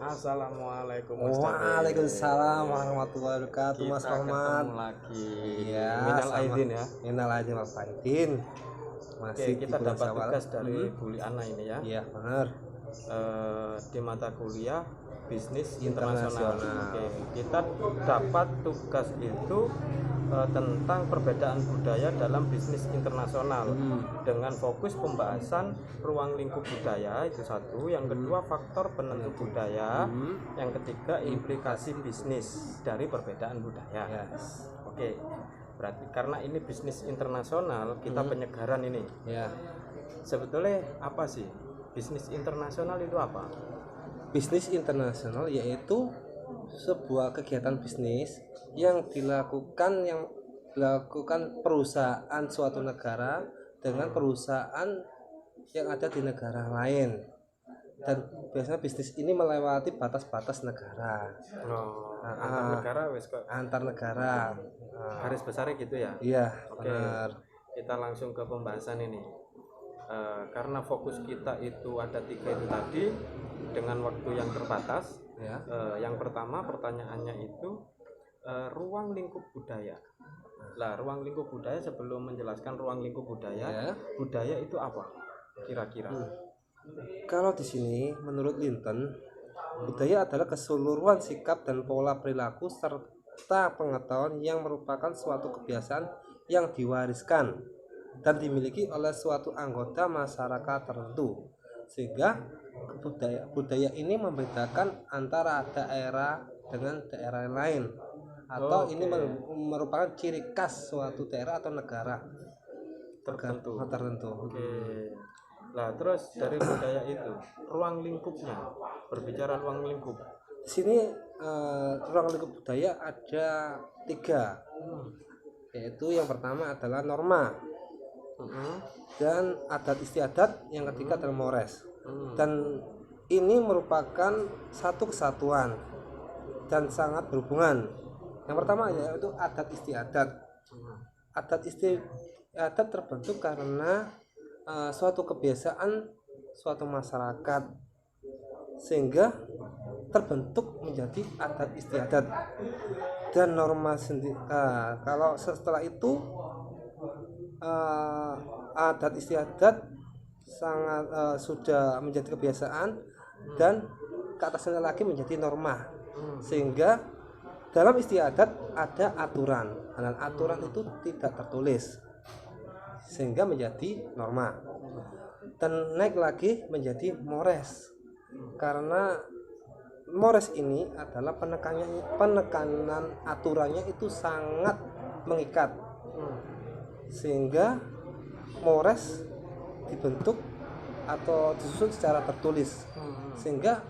Assalamualaikum Mas David. Waalaikumsalam warahmatullahi wabarakatuh. Mas Kita Rahmat. ketemu lagi. Iya, Minal aidin ya. Minal aidin wal faizin. Oke, kita dapat tugas dari Bu Liana ini ya. Iya, benar. Di mata kuliah bisnis internasional. Oke, kita dapat tugas itu tentang perbedaan budaya dalam bisnis internasional dengan fokus pembahasan ruang lingkup budaya itu satu, yang kedua faktor penentu budaya, yang ketiga implikasi bisnis dari perbedaan budaya. Oke, berarti karena ini bisnis internasional kita penyegaran ini. Ya. Sebetulnya apa sih bisnis internasional itu apa? Bisnis internasional yaitu sebuah kegiatan bisnis yang dilakukan perusahaan suatu negara dengan perusahaan yang ada di negara lain, dan biasanya bisnis ini melewati batas-batas negara. Antar negara Garis besarnya gitu ya. Iya. Oke, kita langsung ke pembahasan ini. Karena fokus kita itu ada 3 itu tadi dengan waktu yang terbatas ya. Yang pertama pertanyaannya itu ruang lingkup budaya. Lah, ruang lingkup budaya, sebelum menjelaskan ruang lingkup budaya, budaya itu apa kira-kira? Kalau di sini menurut Linton, budaya adalah keseluruhan sikap dan pola perilaku serta pengetahuan yang merupakan suatu kebiasaan yang diwariskan dan dimiliki oleh suatu anggota masyarakat tertentu, sehingga budaya ini membedakan antara daerah dengan daerah lain, atau ini merupakan ciri khas suatu daerah atau negara tertentu. Oke. Nah, terus dari budaya itu ruang lingkupnya, berbicara ruang lingkup di sini, ruang lingkup budaya ada 3, yaitu yang pertama adalah norma, dan adat istiadat, yang ketiga adalah mores. Dan ini merupakan satu kesatuan dan sangat berhubungan. Yang pertama yaitu adat istiadat. Adat istiadat terbentuk karena suatu kebiasaan suatu masyarakat, sehingga terbentuk menjadi adat istiadat. Dan norma sendiri, kalau setelah itu adat istiadat sangat sudah menjadi kebiasaan, dan ke atasnya lagi menjadi norma, sehingga dalam istiadat ada aturan, dan aturan itu tidak tertulis sehingga menjadi norma, dan naik lagi menjadi mores, karena mores ini adalah penekanan aturannya itu sangat mengikat, sehingga mores dibentuk atau disusun secara tertulis, sehingga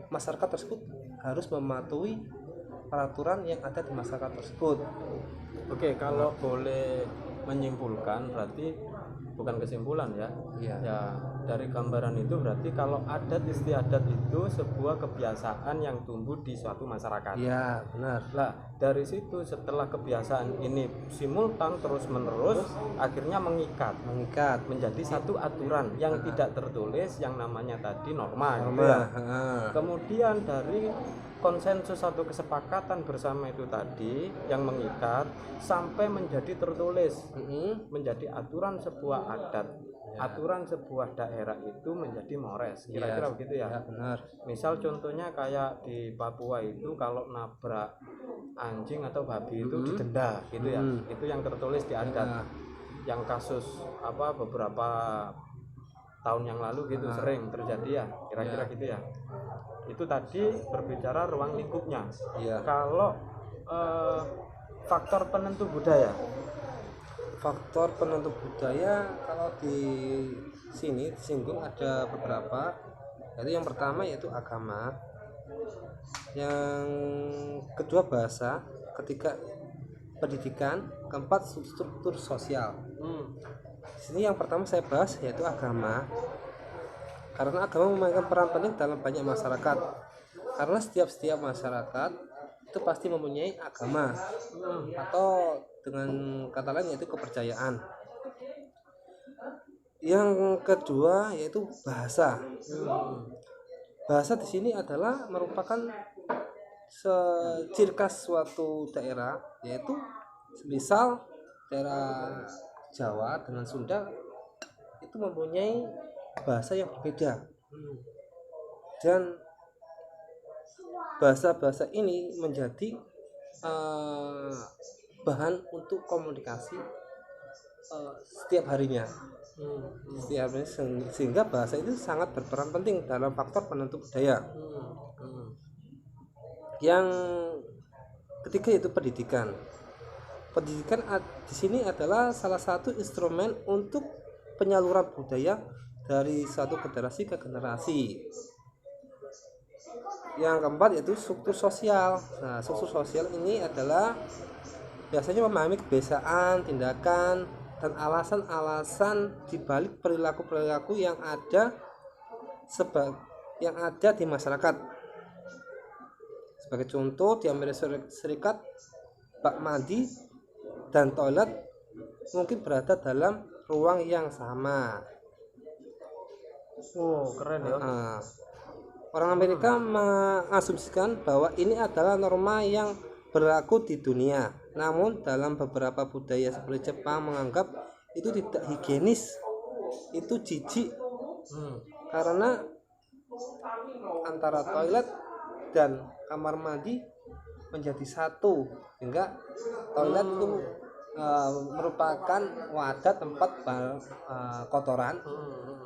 masyarakat tersebut harus mematuhi peraturan yang ada di masyarakat tersebut. Oke, kalau boleh menyimpulkan, berarti bukan kesimpulan ya. Ya, dari gambaran itu berarti kalau adat istiadat itu sebuah kebiasaan yang tumbuh di suatu masyarakat. Iya, benar. Lah, dari situ setelah kebiasaan ini simultan terus menerus, akhirnya mengikat menjadi satu aturan yang tidak tertulis, yang namanya tadi norma. Gitu ya. Kemudian dari konsensus atau kesepakatan bersama itu tadi yang mengikat sampai menjadi tertulis, menjadi aturan sebuah adat, aturan sebuah daerah itu menjadi mores, kira-kira begitu ya. Benar. Misal contohnya kayak di Papua itu kalau nabrak anjing atau babi itu didenda gitu ya, itu yang tertulis di adat. Yang kasus beberapa tahun yang lalu gitu sering terjadi ya, kira-kira gitu ya. Itu tadi berbicara ruang lingkupnya. Kalau faktor penentu budaya, kalau di sini disinggung ada beberapa. Jadi yang pertama yaitu agama, yang kedua bahasa, ketiga pendidikan, keempat struktur sosial. Di sini yang pertama saya bahas yaitu agama, karena agama memainkan peran penting dalam banyak masyarakat, karena setiap masyarakat itu pasti mempunyai agama, atau dengan kata lain yaitu kepercayaan. Yang kedua yaitu bahasa. bahasa di sini adalah merupakan ciri khas suatu daerah, yaitu misal daerah Jawa dengan Sunda itu mempunyai bahasa yang berbeda, dan bahasa-bahasa ini menjadi bahan untuk komunikasi setiap harinya. Sehingga bahasa itu sangat berperan penting dalam faktor penentu budaya. Yang ketiga yaitu pendidikan. Pendidikan di sini adalah salah satu instrumen untuk penyaluran budaya dari satu generasi ke generasi. Yang keempat yaitu struktur sosial. Nah, struktur sosial ini adalah biasanya memahami kebiasaan, tindakan, dan alasan-alasan di balik perilaku-perilaku yang ada di masyarakat. Sebagai contoh, di Amerika Serikat, bak mandi dan toilet mungkin berada dalam ruang yang sama. Oh, keren ya. Orang Amerika mengasumsikan bahwa ini adalah norma yang berlaku di dunia. Namun dalam beberapa budaya seperti Jepang menganggap itu tidak higienis, itu jijik, karena antara toilet dan kamar mandi menjadi satu, hingga toilet itu merupakan wadah tempat kotoran,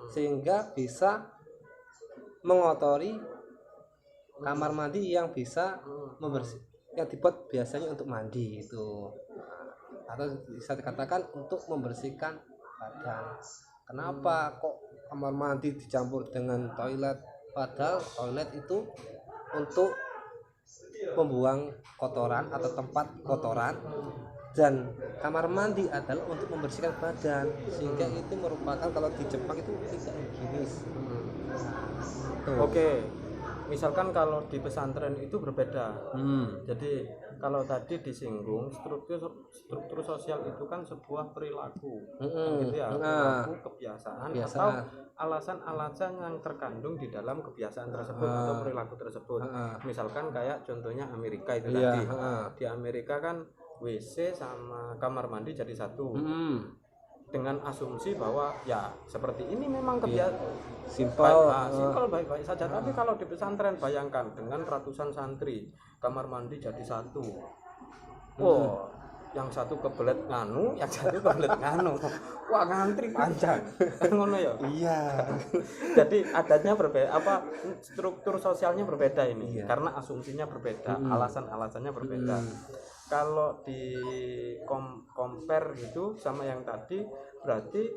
sehingga bisa mengotori kamar mandi yang bisa yang dibuat biasanya untuk mandi itu, atau bisa dikatakan untuk membersihkan badan. Kenapa kok kamar mandi dicampur dengan toilet, padahal toilet itu untuk membuang kotoran atau tempat kotoran, dan kamar mandi adalah untuk membersihkan badan, sehingga itu merupakan, kalau di Jepang itu tidak higienis. Oke, misalkan kalau di pesantren itu berbeda. Jadi kalau tadi disinggung struktur sosial itu kan sebuah perilaku, gitu ya, perilaku, kebiasaan, atau alasan-alasan yang terkandung di dalam kebiasaan tersebut atau perilaku tersebut. Misalkan kayak contohnya Amerika itu tadi. Di Amerika kan WC sama kamar mandi jadi satu. Dengan asumsi bahwa ya seperti ini memang kebiasaan simpel baik-baik saja. Tapi kalau di pesantren, bayangkan dengan ratusan santri, kamar mandi jadi satu. Yang satu kebelet nganu, yang satu kebelet nganu. Wah, ngantri panjang. Ngono ya? Iya. Jadi adatnya berbeda, struktur sosialnya berbeda ini. Karena asumsinya berbeda, alasan-alasannya berbeda. Kalau di compare gitu sama yang tadi, berarti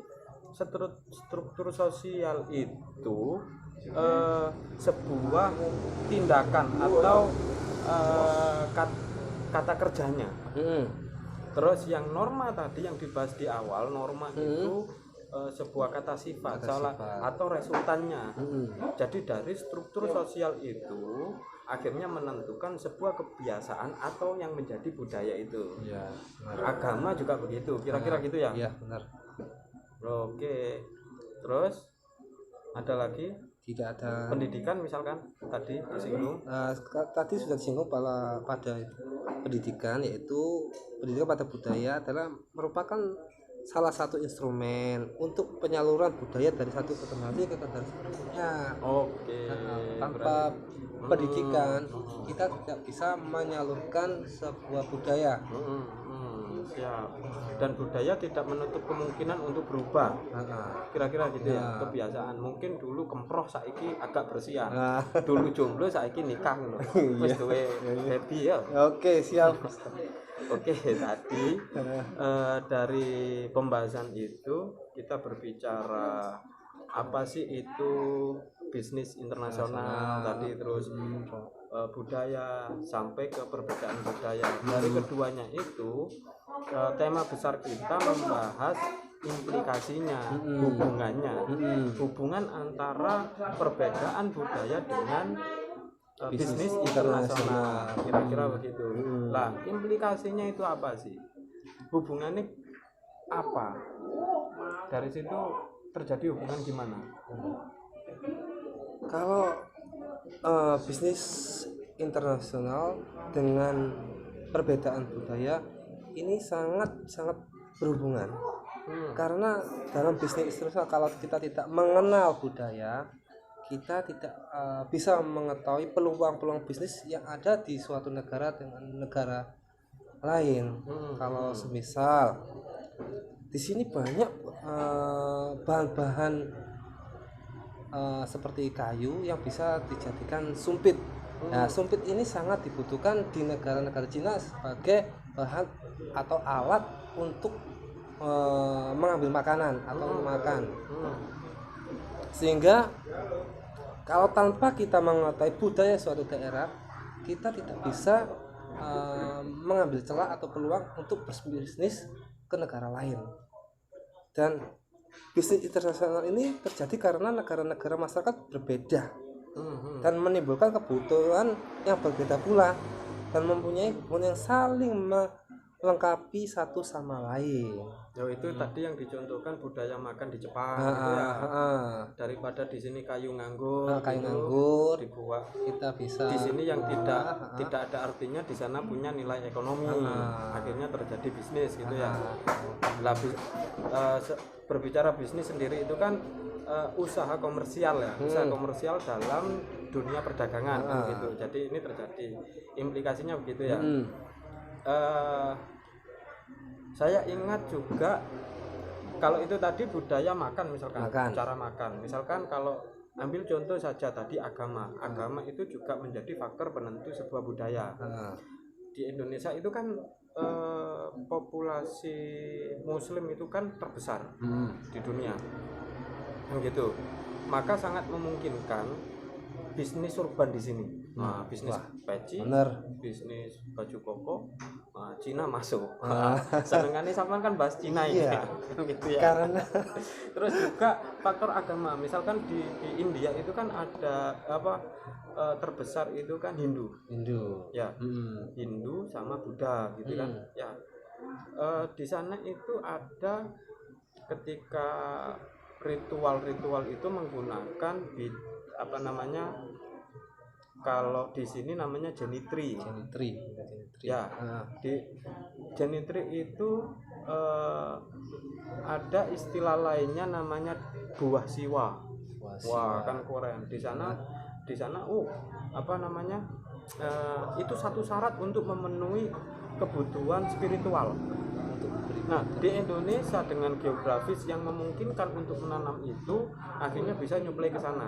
struktur sosial itu sebuah tindakan atau kata kerjanya. Terus yang norma tadi yang dibahas di awal, norma itu sebuah kata sifat atau resultannya. Jadi dari struktur sosial itu akhirnya menentukan sebuah kebiasaan atau yang menjadi budaya itu. Agama juga begitu, kira-kira gitu ya? Iya, benar. Oke, terus ada lagi? Tidak ada. Pendidikan misalkan tadi disinggung. Tadi sudah disinggung pada pendidikan, yaitu pendidikan pada budaya adalah merupakan salah satu instrumen untuk penyaluran budaya dari satu generasi ke generasi berikutnya. Oke. Tanpa pendidikan kita tidak bisa menyalurkan sebuah budaya. Siap. Dan budaya tidak menutup kemungkinan untuk berubah. Kira-kira gitu ya. Kebiasaan mungkin dulu kemproh, saiki agak bersihan. Dulu jomblo, saiki nikah ngono. Wis duwe happy ya. Oke, siap. Oke, tadi dari pembahasan itu kita berbicara apa sih itu bisnis internasional tadi, terus budaya sampai ke perbedaan budaya. Dari keduanya itu tema besar kita membahas implikasinya, hubungan antara perbedaan budaya dengan bisnis internasional, kira-kira begitu. Lah, implikasinya itu apa sih? Hubungannya apa? Dari situ terjadi hubungan gimana? Kalau bisnis internasional dengan perbedaan budaya ini sangat sangat berhubungan. Karena dalam bisnis internasional kalau kita tidak mengenal budaya, kita tidak bisa mengetahui peluang-peluang bisnis yang ada di suatu negara dengan negara lain. Kalau semisal di sini banyak bahan-bahan seperti kayu yang bisa dijadikan sumpit. Nah, sumpit ini sangat dibutuhkan di negara-negara Cina sebagai bahan atau alat untuk mengambil makanan atau makan. Sehingga kalau tanpa kita mengetahui budaya suatu daerah, kita tidak bisa mengambil celah atau peluang untuk berbisnis ke negara lain. Dan bisnis internasional ini terjadi karena negara-negara masyarakat berbeda dan menimbulkan kebutuhan yang berbeda pula dan mempunyai kebutuhan yang saling melengkapi satu sama lain. Itu tadi yang dicontohkan budaya makan di Jepang gitu ya. Daripada di sini kayu nganggur, nganggur dibuat kita bisa di sini yang tidak ada artinya, di sana punya nilai ekonomi. Akhirnya terjadi bisnis gitu ya. Berbicara bisnis sendiri itu kan usaha komersial ya, usaha komersial dalam dunia perdagangan gitu. Jadi ini terjadi implikasinya begitu ya. Saya ingat juga kalau itu tadi budaya makan misalkan, cara makan. Misalkan kalau ambil contoh saja tadi agama itu juga menjadi faktor penentu sebuah budaya. Di Indonesia itu kan populasi Muslim itu kan terbesar di dunia, gitu. Maka sangat memungkinkan bisnis urban di sini. Bisnis peci, bisnis baju koko, Cina masuk. Senengannya sampean kan bahas Cina ini, gitu ya. Karena terus juga faktor agama. Misalkan di India itu kan ada terbesar itu kan Hindu. Ya. Hindu sama Buddha gitu kan. Ya. Di sana itu ada ketika ritual-ritual itu menggunakan kalau di sini namanya genitri. Ya, di genitri itu ada istilah lainnya namanya buah siwa. Wah, kan keren. Di sana itu satu syarat untuk memenuhi kebutuhan spiritual. Nah, di Indonesia dengan geografis yang memungkinkan untuk menanam itu, akhirnya bisa nyuplai ke sana.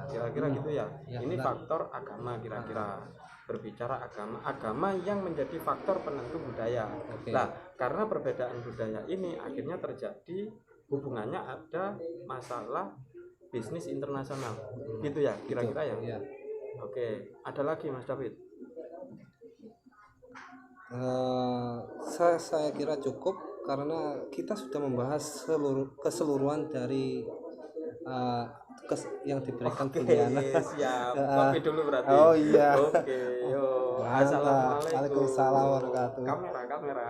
Kira-kira gitu ya. Ini faktor agama kira-kira. Berbicara agama yang menjadi faktor penentu budaya. Nah, karena perbedaan budaya ini akhirnya terjadi hubungannya ada masalah bisnis internasional. Gitu ya, kira-kira ya. Oke, ada lagi Mas David? Saya kira cukup karena kita sudah membahas keseluruhan dari yang diberikan pilihan. Siap. Kopi dulu berarti. Oh iya. Oke, yo. Assalamualaikum. Waalaikumsalam warahmatullahi wabarakatuh. Kamera.